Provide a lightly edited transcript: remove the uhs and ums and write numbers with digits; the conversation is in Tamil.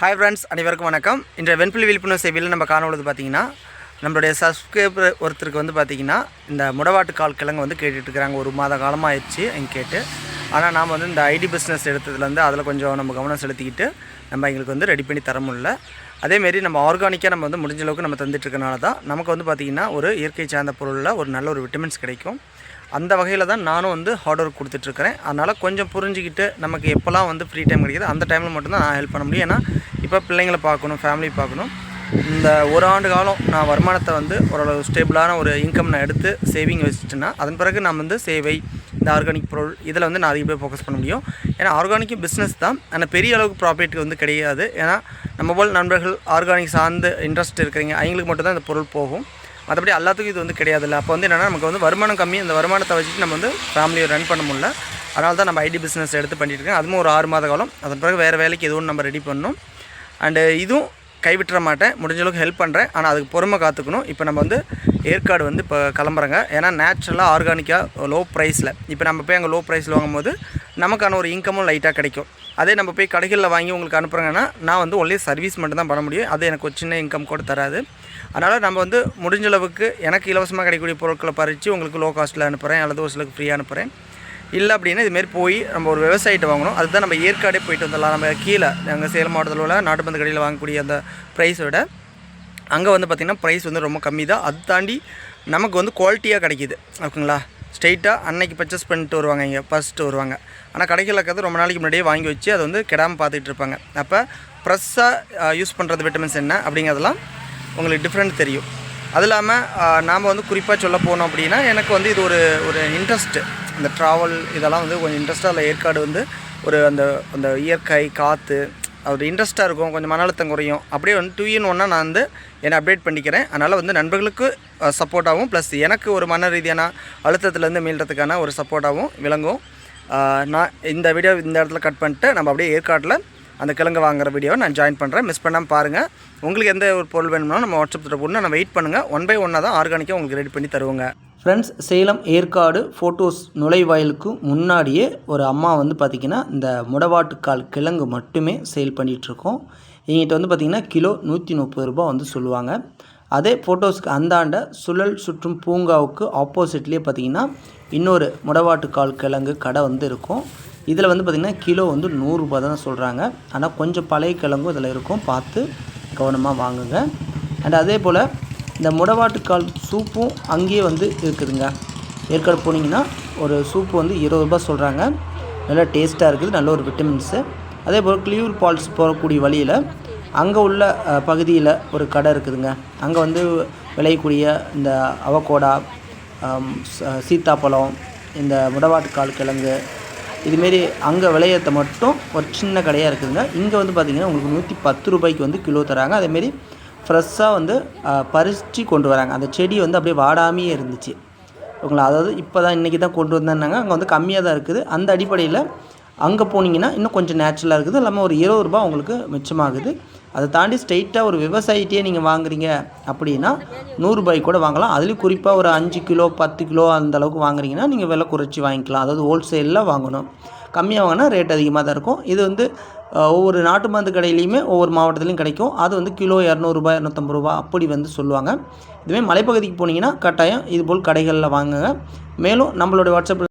ஹாய் ஃப்ரெண்ட்ஸ், அனைவருக்கும் வணக்கம். இன்றைய வெண்புலி விழிப்புணர்வு சேவையில் நம்ம காணொழுது பார்த்திங்கன்னா, நம்மளுடைய சப்ஸ்கிரைபர் ஒருத்தருக்கு வந்து பார்த்திங்கன்னா இந்த முடவாட்டு கால் கிழங்கு வந்து கேட்டுட்ருக்குறாங்க. ஒரு மாத காலமாக ஆயிடுச்சு இங்கே கேட்டு. ஆனால் நாம் வந்து இந்த ஐடி பிஸ்னஸ் எடுத்ததுலேருந்து அதில் கொஞ்சம் நம்ம கவனம் செலுத்திக்கிட்டு நம்ம எங்களுக்கு வந்து ரெடி பண்ணி தர முடியல. அதேமாரி நம்ம ஆர்கானிக்காக நம்ம வந்து முடிஞ்ச அளவுக்கு நம்ம தந்துட்டுருக்கனால தான் நமக்கு வந்து பார்த்திங்கன்னா ஒரு இயற்கை சார்ந்த பொருளில் ஒரு நல்ல ஒரு விட்டமின்ஸ் கிடைக்கும். அந்த வகையில் தான் நானும் வந்து ஹார்ட் ஒர்க் கொடுத்துட்ருக்கிறேன். அதனால் கொஞ்சம் புரிஞ்சுக்கிட்டு நமக்கு எப்போல்லாம் வந்து ஃப்ரீ டைம் கிடைக்கிது அந்த டைமில் மட்டும்தான் நான் ஹெல்ப் பண்ண முடியும். ஏன்னா இப்போ பிள்ளைங்களை பார்க்கணும், ஃபேமிலி பார்க்கணும். இந்த ஒரு ஆண்டு காலம் நான் வருமானத்தை வந்து ஓரளவு ஸ்டேபிளான ஒரு இன்கம் நான் எடுத்து சேவிங் வச்சுட்டேன்னா அதன் பிறகு நான் வந்து சேவை, இந்த ஆர்கானிக் பொருள் இதில் வந்து நான் அதிகமாக ஃபோக்கஸ் பண்ண முடியும். ஏன்னா ஆர்கானிக்கும் பிஸ்னஸ் தான், ஆனால் பெரிய அளவுக்கு ப்ராஃபிட் வந்து கிடையாது. ஏன்னா நம்ம போல் நண்பர்கள் ஆர்கானிக் சார்ந்து இன்ட்ரெஸ்ட் இருக்கிறீங்க, அவங்களுக்கு மட்டும்தான் இந்த பொருள் போகும். மற்றபடி எல்லாத்துக்கும் இது வந்து கிடையாதுல்ல. அப்போ வந்து என்னென்னா நமக்கு வந்து வருமானம் கம்மி, அந்த வருமானத்தை வச்சுட்டு நம்ம வந்து ஃபேமிலியை ரன் பண்ண முடியல. அதனால தான் நம்ம ஐடி பிஸ்னஸ் எடுத்து பண்ணிகிட்டு இருக்கேன். அதுவும் ஒரு 6 மாத காலம். அதன் பிறகு வேறு வேலைக்கு எதுவும் நம்ம ரெடி பண்ணணும். அண்டு இதுவும் கைவிட்டுற மாட்டேன், முடிஞ்ச அளவுக்கு ஹெல்ப் பண்ணுறேன். ஆனால் அதுக்கு பொறுமை காத்துக்கணும். இப்போ நம்ம வந்து ஏற்காடு வந்து இப்போ கிளம்புறேங்க. ஏன்னா நேச்சுரலாக ஆர்கானிக்காக லோ ப்ரைஸில் இப்போ நம்ம போய் அங்கே லோ ப்ரைஸில் வாங்கும்போது நமக்கான ஒரு இன்கமும் லைட்டாக கிடைக்கும். அதே நம்ம போய் கடைகளில் வாங்கி உங்களுக்கு அனுப்புகிறேங்கன்னா நான் வந்து ஒன்லி சர்வீஸ் மட்டும் தான் பண்ண முடியும். அது எனக்கு ஒரு சின்ன இன்கம் கூட தராது. அதனால் நம்ம வந்து முடிஞ்ச அளவுக்கு எனக்கு இலவசமாக கிடைக்கக்கூடிய பொருட்களை பறித்து உங்களுக்கு லோ காஸ்ட்டில் அனுப்புகிறேன், அல்லது ஒரு சிலருக்கு ஃப்ரீயாக அனுப்புகிறேன். இல்லை அப்படின்னா இதுமாரி போய் நம்ம ஒரு விவசாயிட்ட வாங்கணும். அதுதான் நம்ம ஏற்காடே போயிட்டு வந்துடலாம். நம்ம கீழே எங்கள் சேலம் மாவட்டத்தில் உள்ள நாட்டுமருந்து கடையில் வாங்கக்கூடிய அந்த ப்ரைஸை விட அங்கே வந்து பார்த்திங்கன்னா ப்ரைஸ் வந்து ரொம்ப கம்மி தான். அது தாண்டி நமக்கு வந்து குவாலிட்டியாக கிடைக்கிது. ஓகேங்களா? ஸ்ட்ரெயிட்டாக அன்னைக்கு பர்ச்சேஸ் பண்ணிட்டு வருவாங்க, இங்கே ஃபஸ்ட்டு வருவாங்க. ஆனால் கடைகளில் இருக்கிறது ரொம்ப நாளைக்கு முன்னாடியே வாங்கி வச்சு அதை வந்து கெடாமல் பார்த்துக்கிட்டு இருப்பாங்க. அப்போ ஃப்ரெஷ்ஷாக யூஸ் பண்ணுறது விட்டமின்ஸ் என்ன அப்படிங்கிறதெல்லாம் உங்களுக்கு டிஃப்ரெண்ட் தெரியும். அது இல்லாமல் நாம் வந்து குறிப்பாக சொல்ல போனோம் அப்படின்னா எனக்கு வந்து இது ஒரு இன்ட்ரெஸ்ட்டு. இந்த ட்ராவல் இதெல்லாம் வந்து கொஞ்சம் இன்ட்ரெஸ்ட்டாக. அதில் ஏற்காடு வந்து ஒரு அந்த இயற்கை காற்று ஒரு இன்ட்ரெஸ்ட்டாக இருக்கும். கொஞ்சம் மன அழுத்தம் குறையும். அப்படியே வந்து 2 in 1 நான் வந்து என்னை அப்டேட் பண்ணிக்கிறேன். அதனால் வந்து நண்பர்களுக்கு சப்போர்ட்டாகவும் ப்ளஸ் எனக்கு ஒரு மன ரீதியான அழுத்தத்துலேருந்து மீள்றதுக்கான ஒரு சப்போர்ட்டாகவும் விளங்கும். நான் இந்த வீடியோ இந்த இடத்துல கட் பண்ணிட்டு நம்ம அப்படியே ஏற்காட்டில் அந்த கிழங்கு வாங்குகிற வீடியோவை நான் ஜாயின் பண்ணுறேன். மிஸ் பண்ணாமல் பாருங்கள். உங்களுக்கு எந்த ஒரு பொருள் வேணும்னாலும் நம்ம வாட்ஸ்அப்பில் போட்டு நான் வெயிட் பண்ணுங்கள். 1 by 1 தான் ஆர்கானிக்காக உங்களுக்கு ரெடி பண்ணி தருவோங்க. ஃப்ரெண்ட்ஸ், சேலம் ஏற்காடு ஃபோட்டோஸ் நுழைவாயிலுக்கு முன்னாடியே ஒரு அம்மா வந்து பார்த்திங்கன்னா இந்த முடவாட்டுக்கால் கிழங்கு மட்டுமே சேல் பண்ணிகிட்ருக்கோம். எங்கிட்ட வந்து பார்த்திங்கன்னா கிலோ 130 ரூபா வந்து சொல்லுவாங்க. அதே ஃபோட்டோஸ்க்கு அந்தாண்ட சுழல் சுற்றும் பூங்காவுக்கு ஆப்போசிட்லேயே பார்த்திங்கன்னா இன்னொரு முடவாட்டுக்கால் கிழங்கு கடை வந்து இருக்கும். இதில் வந்து பார்த்திங்கன்னா கிலோ வந்து 100 ரூபா தான் சொல்கிறாங்க. ஆனால் கொஞ்சம் பழைய கிழங்கும் இதில் இருக்கும், பார்த்து கவனமாக வாங்குங்க. அண்ட் அதே போல் இந்த முடவாட்டுக்கால் சூப்பும் அங்கேயே வந்து இருக்குதுங்க. ஏற்காடு போனீங்கன்னா ஒரு சூப்பு வந்து 20 ரூபா சொல்கிறாங்க. நல்லா டேஸ்ட்டாக இருக்குது, நல்ல ஒரு விட்டமின்ஸு. அதே போல் கிளியூர் ஃபால்ஸ் போகக்கூடிய வழியில் அங்கே உள்ள பகுதியில் ஒரு கடை இருக்குதுங்க. அங்கே வந்து விளையக்கூடிய இந்த அவகோடா, சீத்தாப்பழம், இந்த முடவாட்டுக்கால் கிழங்கு இதுமாரி அங்கே விளையத்தை மட்டும் ஒரு சின்ன கடையாக இருக்குதுங்க. இங்கே வந்து பார்த்திங்கன்னா உங்களுக்கு 110 ரூபாய்க்கு வந்து கிலோ தராங்க. அதேமாரி ஃப்ரெஷ்ஷாக வந்து பறித்து கொண்டு வராங்க. அந்த செடி வந்து அப்படியே வாடாமையே இருந்துச்சு. ஓகேங்களா? அதாவது இப்போ தான் இன்றைக்கி தான் கொண்டு வந்தாங்க. அங்கே வந்து கம்மியாக தான் இருக்குது. அந்த அடிப்படையில் அங்கே போனீங்கன்னா இன்னும் கொஞ்சம் நேச்சுரலாக இருக்குது. இல்லாமல் ஒரு 20 ரூபா உங்களுக்கு மிச்சமாகுது. அதை தாண்டி ஸ்ட்ரெயிட்டாக ஒரு விவசாயிட்டே நீங்கள் வாங்குறீங்க அப்படின்னா 100 ரூபாய்க்கு கூட வாங்கலாம். அதுலேயும் குறிப்பாக ஒரு 5 கிலோ 10 கிலோ அந்த அளவுக்கு வாங்குறீங்கன்னா நீங்கள் விலை குறைச்சி வாங்கிக்கலாம். அதாவது ஹோல்சேலில் வாங்கணும். கம்மியாக வாங்கினா ரேட் அதிகமாக தான் இருக்கும். இது வந்து ஒவ்வொரு நாட்டு மருந்து கடையிலையுமே ஒவ்வொரு மாவட்டத்துலையும் கிடைக்கும். அது வந்து கிலோ 200 ரூபாய் 250 ரூபா அப்படி வந்து சொல்லுவாங்க. இதுவே மலைப்பகுதிக்கு போனீங்கன்னா கட்டாயம் இதுபோல் கடைகளில் வாங்குங்க. மேலும் நம்மளுடைய வாட்ஸ்அப்